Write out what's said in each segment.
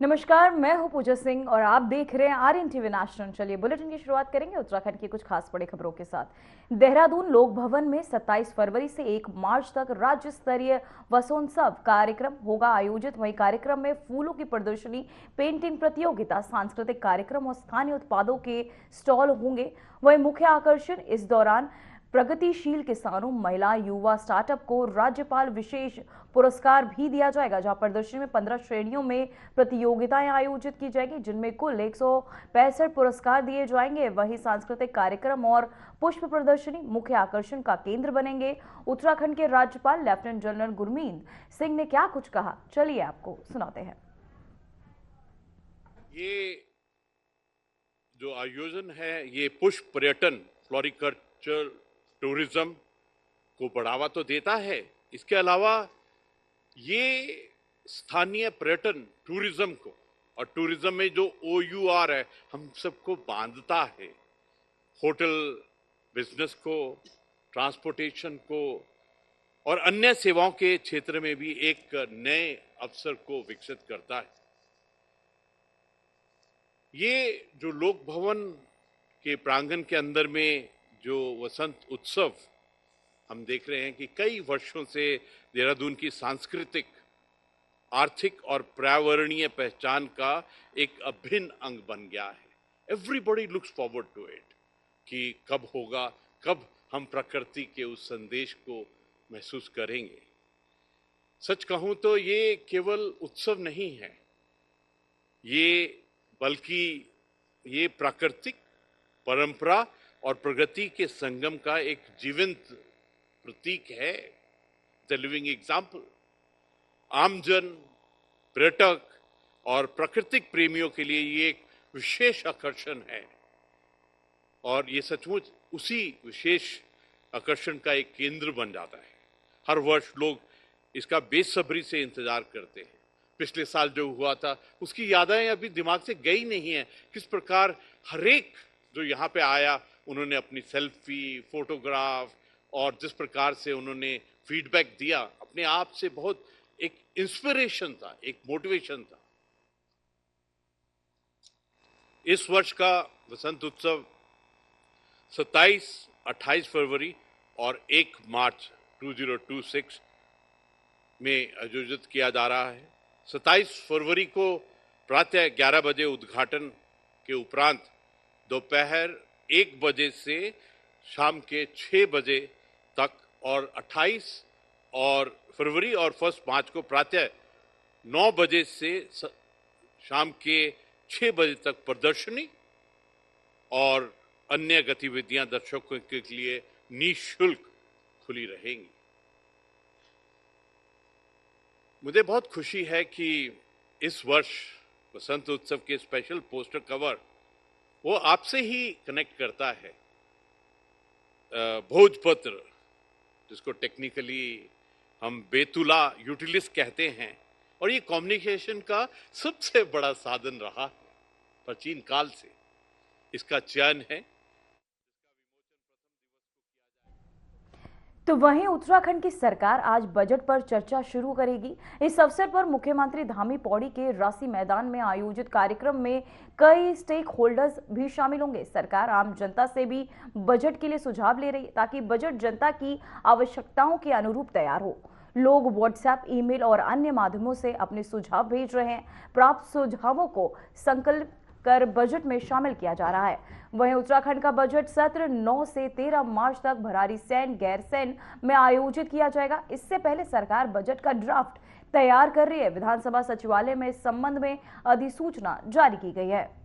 नमस्कार, मैं हूं पूजा सिंह और आप देख रहे हैं आर्यन टीवी नेशनल। चलिए बुलेटिन की शुरुआत करेंगे उत्तराखंड की कुछ खास बड़ी खबरों के साथ। देहरादून लोक भवन में 27 फरवरी से 1 मार्च तक राज्य स्तरीय वसोत्सव कार्यक्रम होगा आयोजित। वहीं कार्यक्रम में फूलों की प्रदर्शनी, पेंटिंग प्रतियोगिता, सांस्कृतिक कार्यक्रम और स्थानीय उत्पादों के स्टॉल होंगे। वहीं मुख्य आकर्षण इस दौरान प्रगतिशील किसानों, महिला, युवा स्टार्टअप को राज्यपाल विशेष पुरस्कार भी दिया जाएगा, जहां प्रदर्शनी में 15 श्रेणियों में प्रतियोगिताएं आयोजित की जाएगी, जिनमें कुल 165 पुरस्कार दिए जाएंगे। वहीं सांस्कृतिक कार्यक्रम और पुष्प प्रदर्शनी मुख्य आकर्षण का केंद्र बनेंगे। उत्तराखंड के राज्यपाल लेफ्टिनेंट जनरल गुरमीत सिंह ने क्या कुछ कहा, चलिए आपको सुनाते हैं। ये जो आयोजन है ये पुष्प पर्यटन, फ्लोरिकल्चर टूरिज्म को बढ़ावा तो देता है, इसके अलावा ये स्थानीय पर्यटन टूरिज्म को और टूरिज्म में जो OUR है हम सबको बांधता है, होटल बिजनेस को, ट्रांसपोर्टेशन को और अन्य सेवाओं के क्षेत्र में भी एक नए अवसर को विकसित करता है। ये जो लोक भवन के प्रांगण के अंदर में जो वसंत उत्सव हम देख रहे हैं कि कई वर्षों से देहरादून की सांस्कृतिक, आर्थिक और पर्यावरणीय पहचान का एक अभिन्न अंग बन गया है। Everybody looks forward to it कि कब होगा, कब हम प्रकृति के उस संदेश को महसूस करेंगे। सच कहूं तो ये केवल उत्सव नहीं है, बल्कि ये प्राकृतिक परंपरा और प्रगति के संगम का एक जीवंत प्रतीक है, द लिविंग एग्जाम्पल। आमजन, पर्यटक और प्राकृतिक प्रेमियों के लिए ये एक विशेष आकर्षण है और ये सचमुच उसी विशेष आकर्षण का एक केंद्र बन जाता है। हर वर्ष लोग इसका बेसब्री से इंतजार करते हैं। पिछले साल जो हुआ था उसकी यादें अभी दिमाग से गई नहीं है। किस प्रकार हरेक जो यहाँ पे आया उन्होंने अपनी सेल्फी, फोटोग्राफ और जिस प्रकार से उन्होंने फीडबैक दिया, अपने आप से बहुत एक इंस्पिरेशन था, एक मोटिवेशन था। इस वर्ष का वसंत उत्सव 27, 28 फरवरी और 1 मार्च 2026 में आयोजित किया जा रहा है। 27 फरवरी को प्रातः 11 बजे उद्घाटन के उपरांत दोपहर 1 बजे से शाम के 6 बजे तक और 28 और फरवरी और 1 मार्च को प्रातः 9 बजे से शाम के 6 बजे तक प्रदर्शनी और अन्य गतिविधियां दर्शकों के लिए निःशुल्क खुली रहेंगी। मुझे बहुत खुशी है कि इस वर्ष वसंत उत्सव के स्पेशल पोस्टर कवर वो आपसे ही कनेक्ट करता है। भोजपत्र, जिसको टेक्निकली हम बेतुला यूटिलिस्ट कहते हैं, और ये कम्युनिकेशन का सबसे बड़ा साधन रहा है प्राचीन काल से। इसका चयन है। तो वहीं उत्तराखंड की सरकार आज बजट पर चर्चा शुरू करेगी। इस अवसर पर मुख्यमंत्री धामी पौड़ी के रासी मैदान में आयोजित कार्यक्रम में कई स्टेक होल्डर्स भी शामिल होंगे। सरकार आम जनता से भी बजट के लिए सुझाव ले रही है ताकि बजट जनता की आवश्यकताओं के अनुरूप तैयार हो। लोग व्हाट्सएप, ईमेल और अन्य माध्यमों से अपने सुझाव भेज रहे हैं। प्राप्त सुझावों को संकलित कर बजट में शामिल किया जा रहा है। वहीं उत्तराखंड का बजट सत्र 9 से 13 मार्च तक भरारी सैन, गैरसैन में आयोजित किया जाएगा। इससे पहले सरकार बजट का ड्राफ्ट तैयार कर रही है। विधानसभा सचिवालय में इस संबंध में अधिसूचना जारी की गई है।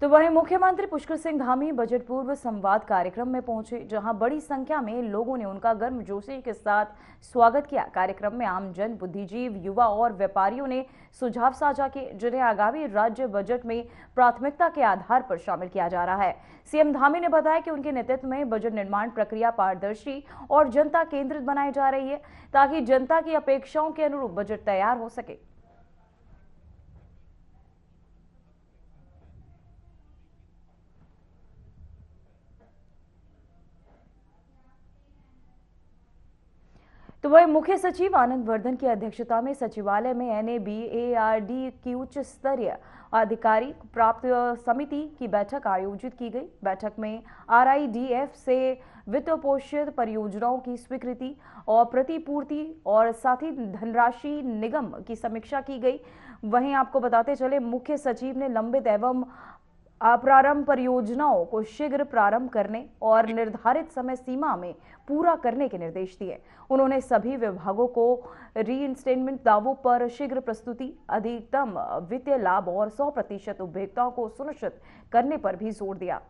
तो वहीं मुख्यमंत्री पुष्कर सिंह धामी बजट पूर्व संवाद कार्यक्रम में पहुंचे, जहां बड़ी संख्या में लोगों ने उनका गर्मजोशी के साथ स्वागत किया। कार्यक्रम में आमजन, बुद्धिजीव, युवा और व्यापारियों ने सुझाव साझा किए, जिन्हें आगामी राज्य बजट में प्राथमिकता के आधार पर शामिल किया जा रहा है। सीएम धामी ने बताया कि उनके नेतृत्व में बजट निर्माण प्रक्रिया पारदर्शी और जनता केंद्रित बनाई जा रही है ताकि जनता की अपेक्षाओं के अनुरूप बजट तैयार हो सके। तो वही मुख्य सचिव आनंद वर्धन की अध्यक्षता में सचिवालय में NABARD की उच्च स्तरीय अधिकारी प्राप्त समिति की बैठक आयोजित की गई। बैठक में RIDF से वित्त पोषित परियोजनाओं की स्वीकृति और प्रतिपूर्ति और साथ ही धनराशि निगम की समीक्षा की गई। वहीं आपको बताते चले, मुख्य सचिव ने लंबित एवं प्रारंभ परियोजनाओं को शीघ्र प्रारंभ करने और निर्धारित समय सीमा में पूरा करने के निर्देश दिए। उन्होंने सभी विभागों को रीइंस्टेटमेंट दावों पर शीघ्र प्रस्तुति, अधिकतम वित्तीय लाभ और 100% उपभोक्ताओं को सुनिश्चित करने पर भी जोर दिया।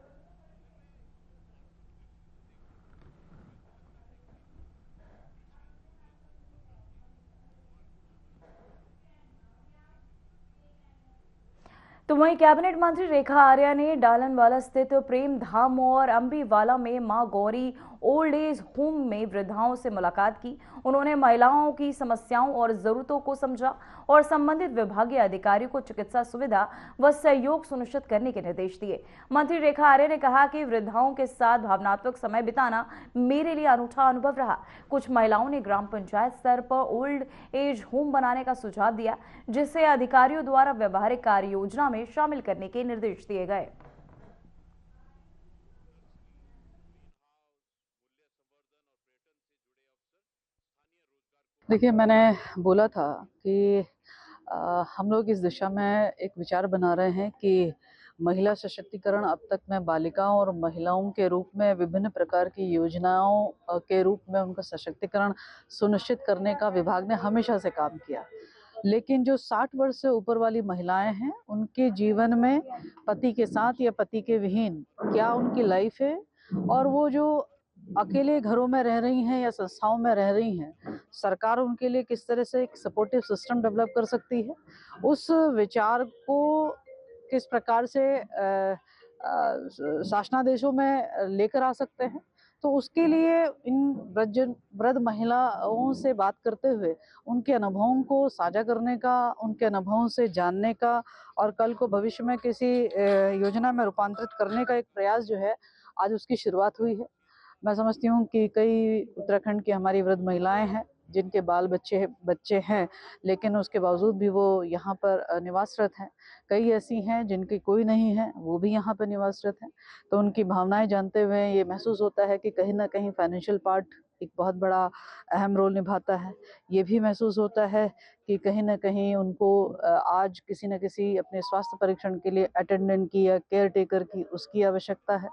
तो वहीं कैबिनेट मंत्री रेखा आर्या ने डालनवाला स्थित प्रेम धाम और अंबीवाला में मां गौरी ओल्ड एज होम में वृद्धाओं से मुलाकात की। उन्होंने महिलाओं की समस्याओं और जरूरतों को समझा और संबंधित विभागीय अधिकारियों को चिकित्सा सुविधा व सहयोग सुनिश्चित करने के निर्देश दिए। मंत्री रेखा आर्या ने कहा कि वृद्धाओं के साथ भावनात्मक समय बिताना मेरे लिए अनूठा अनुभव रहा। कुछ महिलाओं ने ग्राम पंचायत स्तर पर ओल्ड एज होम बनाने का सुझाव दिया, जिसे अधिकारियों द्वारा व्यवहारिक कार्य योजना में शामिल करने के निर्देश दिए गए। देखिए, मैंने बोला था कि हम लोग इस दिशा में एक विचार बना रहे हैं कि महिला सशक्तिकरण, अब तक में बालिकाओं और महिलाओं के रूप में विभिन्न प्रकार की योजनाओं के रूप में उनका सशक्तिकरण सुनिश्चित करने का विभाग ने हमेशा से काम किया। लेकिन जो 60 वर्ष से ऊपर वाली महिलाएं हैं, उनके जीवन में पति के साथ या पति के विहीन क्या उनकी लाइफ है, और वो जो अकेले घरों में रह रही हैं या संस्थाओं में रह रही हैं, सरकार उनके लिए किस तरह से एक सपोर्टिव सिस्टम डेवलप कर सकती है, उस विचार को किस प्रकार से शासनादेशों में लेकर आ सकते हैं। तो उसके लिए इन वृद्ध महिलाओं से बात करते हुए उनके अनुभवों को साझा करने का, उनके अनुभवों से जानने का और कल को भविष्य में किसी योजना में रूपांतरित करने का एक प्रयास जो है, आज उसकी शुरुआत हुई है। मैं समझती हूँ कि कई उत्तराखंड की हमारी वृद्ध महिलाएं हैं जिनके बाल बच्चे हैं, लेकिन उसके बावजूद भी वो यहाँ पर निवासरत हैं। कई ऐसी हैं जिनकी कोई नहीं है, वो भी यहाँ पर निवासरत हैं। तो उनकी भावनाएं जानते हुए ये महसूस होता है कि कहीं ना कहीं फाइनेंशियल पार्ट एक बहुत बड़ा अहम रोल निभाता है। ये भी महसूस होता है कि कहीं ना कहीं उनको आज किसी न किसी अपने स्वास्थ्य परीक्षण के लिए अटेंडेंट की या केयर टेकर की उसकी आवश्यकता है।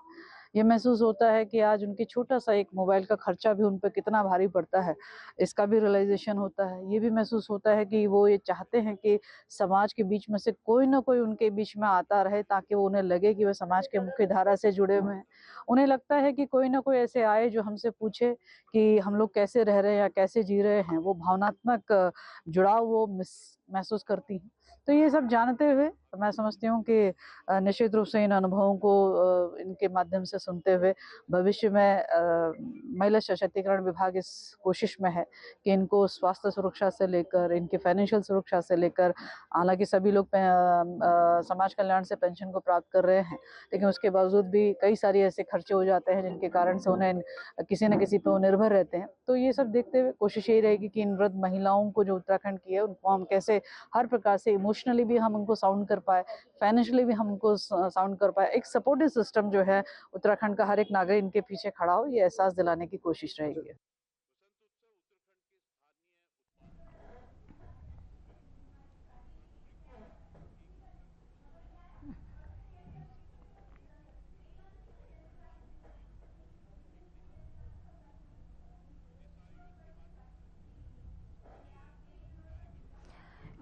ये महसूस होता है कि आज उनके छोटा सा एक मोबाइल का खर्चा भी उन पर कितना भारी पड़ता है, इसका भी रियलाइजेशन होता है। ये भी महसूस होता है कि वो ये चाहते हैं कि समाज के बीच में से कोई ना कोई उनके बीच में आता रहे, ताकि वो उन्हें लगे कि वे समाज के मुख्य धारा से जुड़े हुए हैं। उन्हें लगता है कि कोई ना कोई ऐसे आए जो हमसे पूछे कि हम लोग कैसे रह रहे हैं या कैसे जी रहे हैं। वो भावनात्मक जुड़ाव वो महसूस करती हैं। तो ये सब जानते हुए मैं समझती हूँ कि निश्चित रूप से इन अनुभवों को इनके माध्यम से सुनते हुए भविष्य में महिला सशक्तिकरण विभाग इस कोशिश में है कि इनको स्वास्थ्य सुरक्षा से लेकर इनके फाइनेंशियल सुरक्षा से लेकर, हालांकि सभी लोग समाज कल्याण से पेंशन को प्राप्त कर रहे हैं, लेकिन उसके बावजूद भी कई सारे ऐसे खर्चे हो जाते हैं जिनके कारण से उन्हें किसी न किसी पर निर्भर रहते हैं। तो ये सब देखते हुए कोशिश यही रहेगी कि इन वृद्ध महिलाओं को जो उत्तराखंड की है, उनको हम कैसे हर प्रकार से इमोशनली भी हम उनको साउंड कर पाए, फाइनेंशियली भी हम उनको साउंड कर पाए। एक सपोर्टिव सिस्टम जो है उत्तराखंड का हर एक नागरिक इनके पीछे खड़ा हो, ये एहसास दिलाने की कोशिश रहेगी।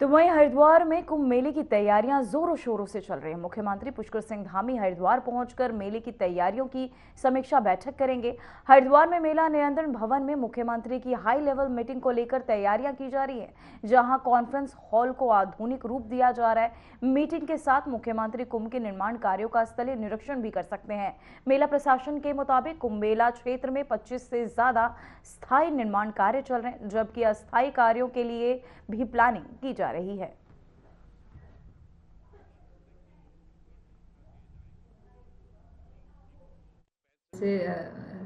तो वहीं हरिद्वार में कुंभ मेले की तैयारियां जोरों शोरों से चल रही हैं। मुख्यमंत्री पुष्कर सिंह धामी हरिद्वार पहुंचकर मेले की तैयारियों की समीक्षा बैठक करेंगे। हरिद्वार में मेला नियंत्रण भवन में मुख्यमंत्री की हाई लेवल मीटिंग को लेकर तैयारियां की जा रही है, जहां कॉन्फ्रेंस हॉल को आधुनिक रूप दिया जा रहा है। मीटिंग के साथ मुख्यमंत्री कुंभ के निर्माण कार्यों का स्थलीय निरीक्षण भी कर सकते हैं। मेला प्रशासन के मुताबिक कुंभ मेला क्षेत्र में 25 से ज्यादा स्थायी निर्माण कार्य चल रहे हैं, जबकि अस्थायी कार्यों के लिए भी प्लानिंग की जा रही है।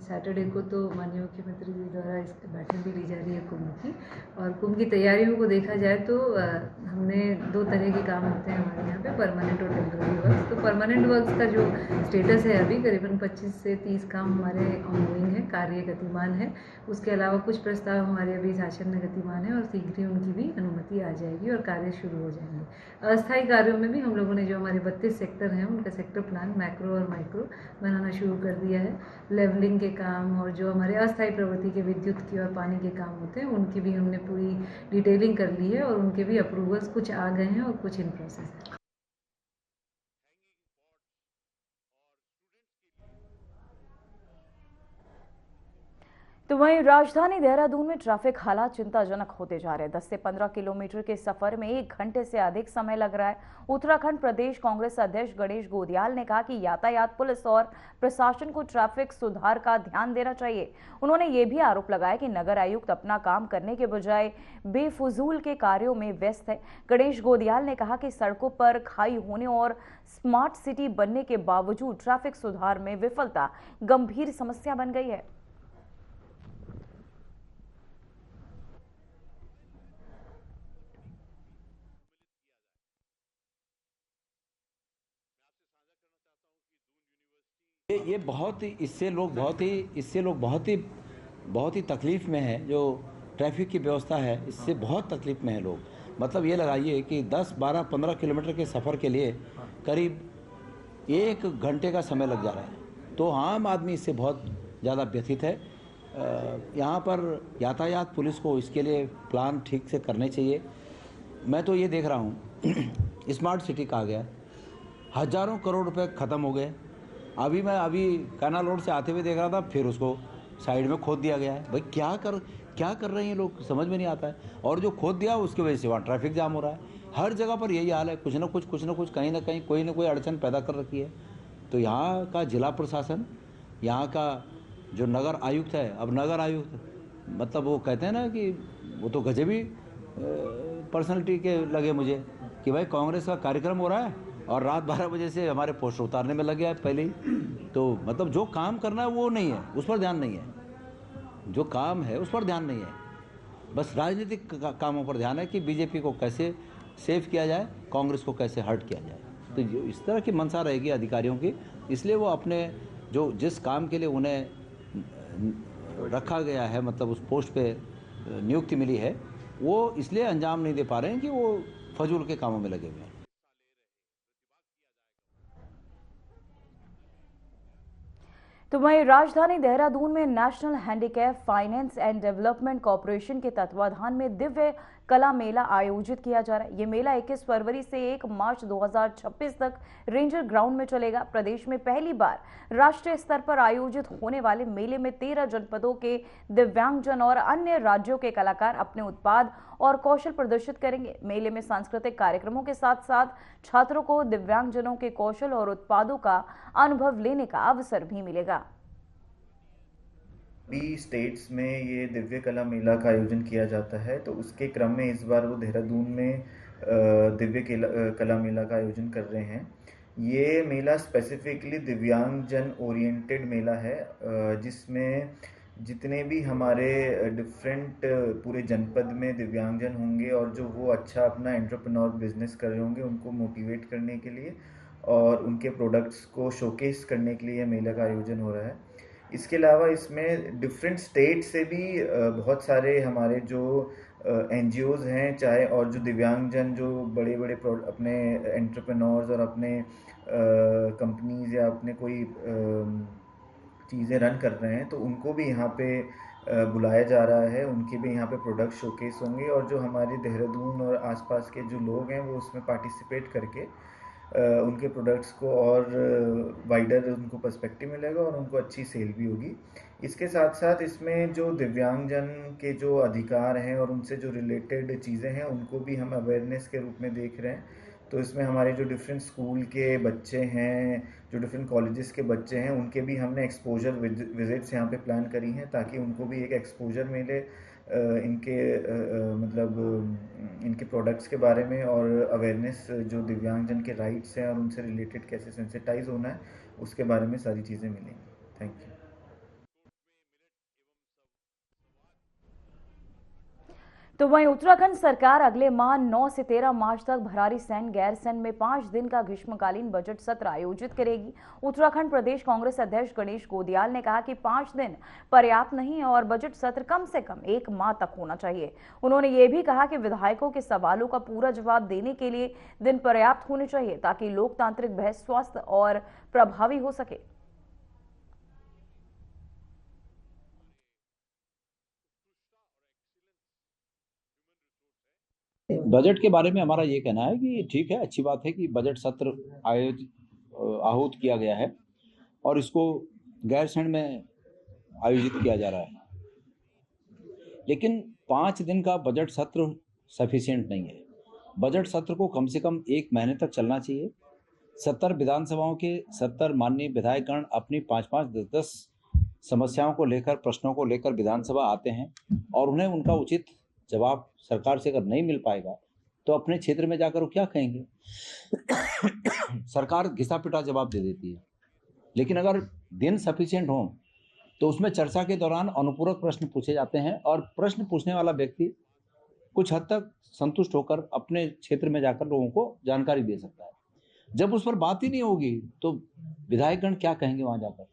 सैटरडे को तो माननीय मुख्यमंत्री जी द्वारा इस बैठक भी ली जा रही है कुंभ की। और कुंभ की तैयारियों को देखा जाए तो हमने 2 तरह के काम होते हैं हमारे यहाँ पे, परमानेंट और टेम्पररी वर्क्स। तो परमानेंट वर्क्स का जो स्टेटस है अभी करीबन 25 से 30 काम हमारे ऑनगोइंग है, कार्य गतिमान है। उसके अलावा कुछ प्रस्ताव हमारे अभी शासन में गतिमान है और शीघ्र ही उनकी भी अनुमति आ जाएगी और कार्य शुरू हो जाएंगे। अस्थायी कार्यों में भी हम लोगों ने जो हमारे 32 सेक्टर हैं उनका सेक्टर प्लान मैक्रो और माइक्रो बनाना शुरू कर दिया है। लेवलिंग के काम और जो हमारे अस्थायी प्रवृत्ति के विद्युत की और पानी के काम होते हैं उनकी भी हमने पूरी डिटेलिंग कर ली है और उनके भी अप्रूवल्स कुछ आ गए हैं और कुछ इन प्रोसेस है। तो वहीं राजधानी देहरादून में ट्रैफिक हालात चिंताजनक होते जा रहे हैं। 10 से 15 किलोमीटर के सफर में 1 घंटे से अधिक समय लग रहा है। उत्तराखंड प्रदेश कांग्रेस अध्यक्ष गणेश गोदियाल ने कहा कि यातायात पुलिस और प्रशासन को ट्रैफिक सुधार का ध्यान देना चाहिए। उन्होंने ये भी आरोप लगाया कि नगर आयुक्त अपना काम करने के बजाय बेफजूल के कार्यों में व्यस्त है। गणेश गोदियाल ने कहा कि सड़कों पर खाई होने और स्मार्ट सिटी बनने के बावजूद ट्रैफिक सुधार में विफलता गंभीर समस्या बन गई है। ये बहुत ही इससे लोग बहुत ही तकलीफ में है। जो ट्रैफिक की व्यवस्था है इससे बहुत तकलीफ में है लोग। मतलब ये लगाइए कि 10, 12, 15 किलोमीटर के सफ़र के लिए करीब 1 घंटे का समय लग जा रहा है। तो आम आदमी इससे बहुत ज़्यादा व्यथित है। यहाँ पर यातायात पुलिस को इसके लिए प्लान ठीक से करने चाहिए। मैं तो ये देख रहा हूँ स्मार्ट सिटी कहा गया, हज़ारों करोड़ रुपए ख़त्म हो गए। अभी कैनाल रोड से आते हुए देख रहा था, फिर उसको साइड में खोद दिया गया है। भाई क्या कर रहे हैं लोग, समझ में नहीं आता है। और जो खोद दिया उसकी वजह से वहाँ ट्रैफिक जाम हो रहा है। हर जगह पर यही हाल है, कुछ ना कुछ कहीं ना कहीं कोई ना कोई अड़चन पैदा कर रखी है। तो यहाँ का जिला प्रशासन, यहाँ का जो नगर आयुक्त है, अब नगर आयुक्त मतलब वो कहते हैं ना कि वो तो गजबी पर्सनैलिटी के लगे मुझे कि भाई कांग्रेस का कार्यक्रम हो रहा है और रात 12 बजे से हमारे पोस्टर उतारने में लग गया है पहले ही। तो मतलब जो काम करना है वो नहीं है, उस पर ध्यान नहीं है। जो काम है उस पर ध्यान नहीं है, बस राजनीतिक कामों पर ध्यान है कि बीजेपी को कैसे सेव किया जाए, कांग्रेस को कैसे हर्ट किया जाए। तो इस तरह की मंशा रहेगी अधिकारियों की। इसलिए वो अपने जिस काम के लिए उन्हें रखा गया है, मतलब उस पोस्ट पे नियुक्ति मिली है, वो इसलिए अंजाम नहीं दे पा रहे हैं कि वो फजूल के कामों में लगे हुए हैं। तो वहीं राजधानी देहरादून में national handicap finance and development corporation के तत्वाधान में दिव्य कला मेला आयोजित किया जा रहा है। ये मेला 21 फरवरी से 1 मार्च 2026 तक रेंजर ग्राउंड में चलेगा। प्रदेश में पहली बार राष्ट्रीय स्तर पर आयोजित होने वाले मेले में 13 जनपदों के दिव्यांगजन और अन्य राज्यों के कलाकार अपने उत्पाद और कौशल प्रदर्शित करेंगे। मेले में सांस्कृतिक कार्यक्रमों के साथ साथ छात्रों को दिव्यांगजनों के कौशल और उत्पादों का अनुभव लेने का अवसर भी मिलेगा। भी स्टेट्स में ये दिव्य कला मेला का आयोजन किया जाता है, तो उसके क्रम में इस बार वो देहरादून में दिव्य कला मेला का आयोजन कर रहे हैं। ये मेला स्पेसिफिकली दिव्यांगजन ओरिएंटेड मेला है, जिसमें जितने भी हमारे डिफरेंट पूरे जनपद में दिव्यांगजन होंगे और जो वो अच्छा अपना एंटरप्रेन्योर बिजनेस कर रहे होंगे, उनको मोटिवेट करने के लिए और उनके प्रोडक्ट्स को शोकेस करने के लिए ये मेला का आयोजन हो रहा है। इसके अलावा इसमें डिफरेंट स्टेट से भी बहुत सारे हमारे जो NGOs हैं, चाहे और जो दिव्यांगजन जो बड़े बड़े अपने एंटरप्रेन्योर्स और अपने कंपनीज या अपने कोई चीज़ें रन कर रहे हैं, तो उनको भी यहाँ पे बुलाया जा रहा है। उनके भी यहाँ पे प्रोडक्ट शोकेस होंगे और जो हमारे देहरादून और आसपास के जो लोग हैं वो उसमें पार्टिसिपेट करके उनके प्रोडक्ट्स को और वाइडर उनको पर्सपेक्टिव मिलेगा और उनको अच्छी सेल भी होगी। इसके साथ साथ इसमें जो दिव्यांगजन के जो अधिकार हैं और उनसे जो रिलेटेड चीज़ें हैं उनको भी हम अवेयरनेस के रूप में देख रहे हैं। तो इसमें हमारे जो डिफरेंट स्कूल के बच्चे हैं, जो डिफरेंट कॉलेजेस के बच्चे हैं, उनके भी हमने एक्सपोजर विजिट्स यहाँ पे प्लान करी हैं ताकि उनको भी एक एक्सपोजर मिले इनके मतलब इनके प्रोडक्ट्स के बारे में और अवेयरनेस जो दिव्यांगजन के राइट्स हैं और उनसे रिलेटेड कैसे सेंसिटाइज होना है उसके बारे में सारी चीज़ें मिलेंगी। Thank you. तो वहीं उत्तराखंड सरकार अगले माह 9 से 13 मार्च तक भरारी सैन गैरसैंण में 5 दिन का ग्रीष्मकालीन बजट सत्र आयोजित करेगी। उत्तराखंड प्रदेश कांग्रेस अध्यक्ष गणेश गोदियाल ने कहा कि 5 दिन पर्याप्त नहीं है और बजट सत्र कम से कम 1 माह तक होना चाहिए। उन्होंने ये भी कहा कि विधायकों के सवालों का पूरा जवाब देने के लिए दिन पर्याप्त होने चाहिए ताकि लोकतांत्रिक बहस स्वस्थ और प्रभावी हो सके। बजट के बारे में हमारा ये कहना है कि ठीक है, अच्छी बात है कि बजट सत्र आहूत किया गया है और इसको गैरसैंण में आयोजित किया जा रहा है, लेकिन 5 दिन का बजट सत्र सफिशिएंट नहीं है। बजट सत्र को कम से कम 1 महीने तक चलना चाहिए। 70 विधानसभाओं के 70 माननीय विधायकगण अपनी 5-5, 10-10 समस्याओं को लेकर, प्रश्नों को लेकर विधानसभा आते हैं और उन्हें उनका उचित जवाब सरकार से अगर नहीं मिल पाएगा तो अपने क्षेत्र में जाकर वो क्या कहेंगे? सरकार घिसा पिटा जवाब दे देती है, लेकिन अगर दिन सफिशिएंट हो तो उसमें चर्चा के दौरान अनुपूरक प्रश्न पूछे जाते हैं और प्रश्न पूछने वाला व्यक्ति कुछ हद तक संतुष्ट होकर अपने क्षेत्र में जाकर लोगों को जानकारी दे सकता है। जब उस पर बात ही नहीं होगी तो विधायकगण क्या कहेंगे वहां जाकर?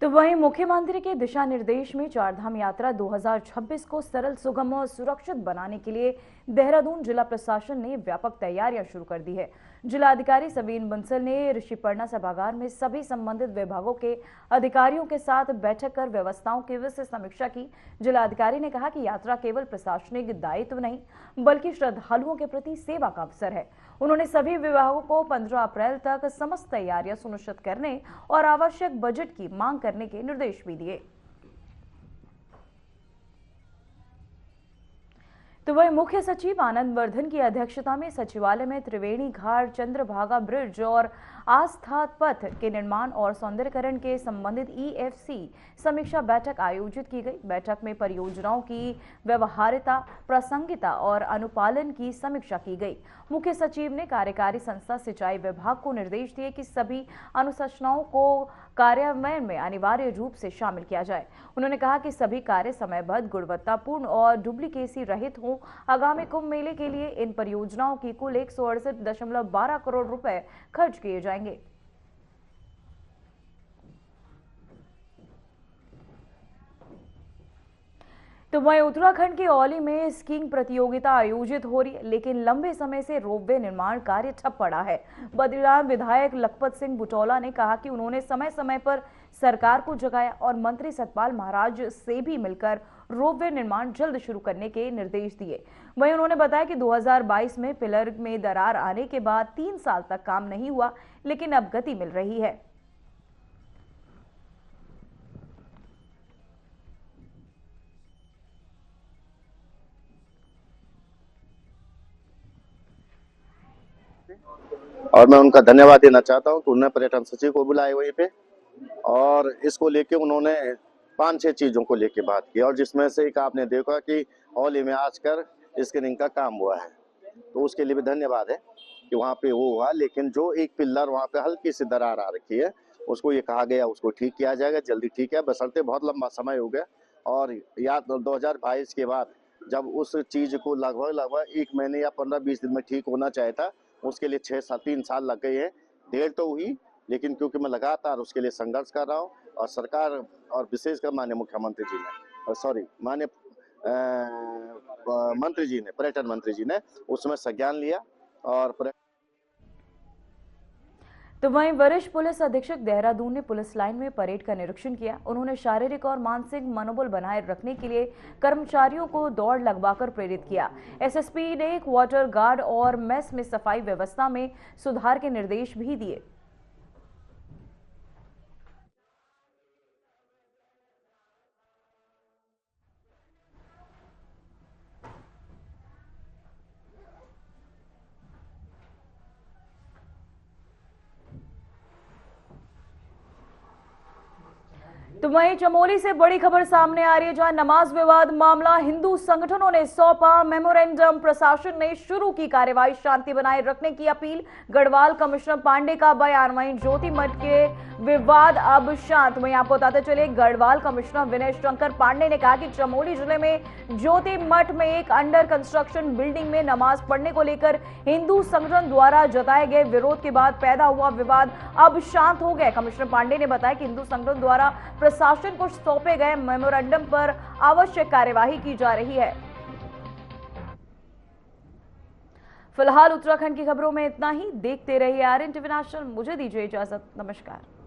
तो वहीं मुख्यमंत्री के दिशा निर्देश में चारधाम यात्रा 2026 को सरल, सुगम और सुरक्षित बनाने के लिए देहरादून जिला प्रशासन ने व्यापक तैयारियां शुरू कर दी है। जिलाधिकारी सवीन बंसल ने ऋषिपर्णा सभागार में सभी संबंधित विभागों के अधिकारियों के साथ बैठक कर व्यवस्थाओं की विस्तृत समीक्षा की। जिलाधिकारी ने कहा कि यात्रा केवल प्रशासनिक दायित्व नहीं बल्कि श्रद्धालुओं के प्रति सेवा का अवसर है। उन्होंने सभी विभागों को 15 अप्रैल तक समस्त तैयारियां सुनिश्चित करने और आवश्यक बजट की मांग करने के निर्देश भी दिए। तो वही मुख्य सचिव आनंद वर्धन की अध्यक्षता में सचिवालय में त्रिवेणी घाट, चंद्रभागा ब्रिज और आस्था पथ के निर्माण और सौंदर्यीकरण के संबंधित EFC समीक्षा बैठक आयोजित की गई। बैठक में परियोजनाओं की व्यवहार्यता, प्रासंगिकता और अनुपालन की समीक्षा की गई। मुख्य सचिव ने कार्यकारी संस्था सिंचाई विभाग को निर्देश दिए कि सभी अनुशंसाओं को कार्यान्वयन में अनिवार्य रूप से शामिल किया जाए। उन्होंने कहा कि सभी कार्य समयबद्ध, गुणवत्तापूर्ण और डुप्लीकेसी रहित हों। आगामी कुंभ मेले के लिए इन परियोजनाओं की कुल 168.12 करोड़ रुपए खर्च किए जाएंगे। तो वहीं उत्तराखंड के औली में स्कीइंग प्रतियोगिता आयोजित हो रही है, लेकिन लंबे समय से रोपवे निर्माण कार्य ठप पड़ा है। बद्रीनाथ विधायक लखपत सिंह बुटौला ने कहा कि उन्होंने समय समय पर सरकार को जगाया और मंत्री सतपाल महाराज से भी मिलकर रोपवे निर्माण जल्द शुरू करने के निर्देश दिए। वहीं उन्होंने बताया कि 2022 में पिलर में दरार आने के बाद 3 साल तक काम नहीं हुआ, लेकिन अब गति मिल रही है। और मैं उनका धन्यवाद देना चाहता हूं कि उन्होंने पर्यटन सचिव को बुलाए वहीं पे और इसको लेके उन्होंने 5-6 चीजों को लेके बात की और जिसमें से एक आपने देखा कि औली में आजकल स्क्रीनिंग का काम हुआ है, तो उसके लिए भी धन्यवाद है कि वहाँ पे वो हुआ। लेकिन जो एक पिल्लर वहाँ पे हल्की सी दरार आ रखी है, उसको ये कहा गया उसको ठीक किया जाएगा, जल्दी ठीक है, बशर्ते बहुत लंबा समय हो गया। और या 2022 के बाद जब उस चीज को लगभग 1 महीने या 15-20 दिन में ठीक होना चाहिए था, उसके लिए 3 साल लग गए हैं। देर तो हुई, लेकिन क्योंकि मैं लगातार उसके लिए संघर्ष कर रहा हूँ और सरकार और विशेषकर माननीय मुख्यमंत्री जी ने माननीय मंत्री जी ने, पर्यटन मंत्री जी ने उसमें संज्ञान लिया। और तो वहीं वरिष्ठ पुलिस अधीक्षक देहरादून ने पुलिस लाइन में परेड का निरीक्षण किया। उन्होंने शारीरिक और मानसिक मनोबल बनाए रखने के लिए कर्मचारियों को दौड़ लगवाकर प्रेरित किया। SSP ने क्वार्टर गार्ड और मेस में सफाई व्यवस्था में सुधार के निर्देश भी दिए। तो वहीं चमोली से बड़ी खबर सामने आ रही है, जहां नमाज विवाद मामला हिंदू संगठनों ने सौंपा मेमोरेंडम। प्रशासन ने शुरू की कार्रवाई, शांति बनाए रखने की अपील। गढ़वाल कमिश्नर पांडे का बयान। वहीं ज्योति मठ के विवाद अब शांत। वहीं आपको बताते चले, गढ़वाल कमिश्नर विनय शंकर पांडे ने कहा कि चमोली जिले में ज्योति मठ में एक अंडर कंस्ट्रक्शन बिल्डिंग में नमाज पढ़ने को लेकर हिंदू संगठन द्वारा जताए गए विरोध के बाद पैदा हुआ विवाद अब शांत हो गया। कमिश्नर पांडे ने बताया कि हिंदू संगठन द्वारा प्रशासन को सौंपे गए मेमोरेंडम पर आवश्यक कार्यवाही की जा रही है। फिलहाल उत्तराखंड की खबरों में इतना ही। देखते रहिए आरएन टीवी नेशनल। मुझे दीजिए इजाजत। नमस्कार।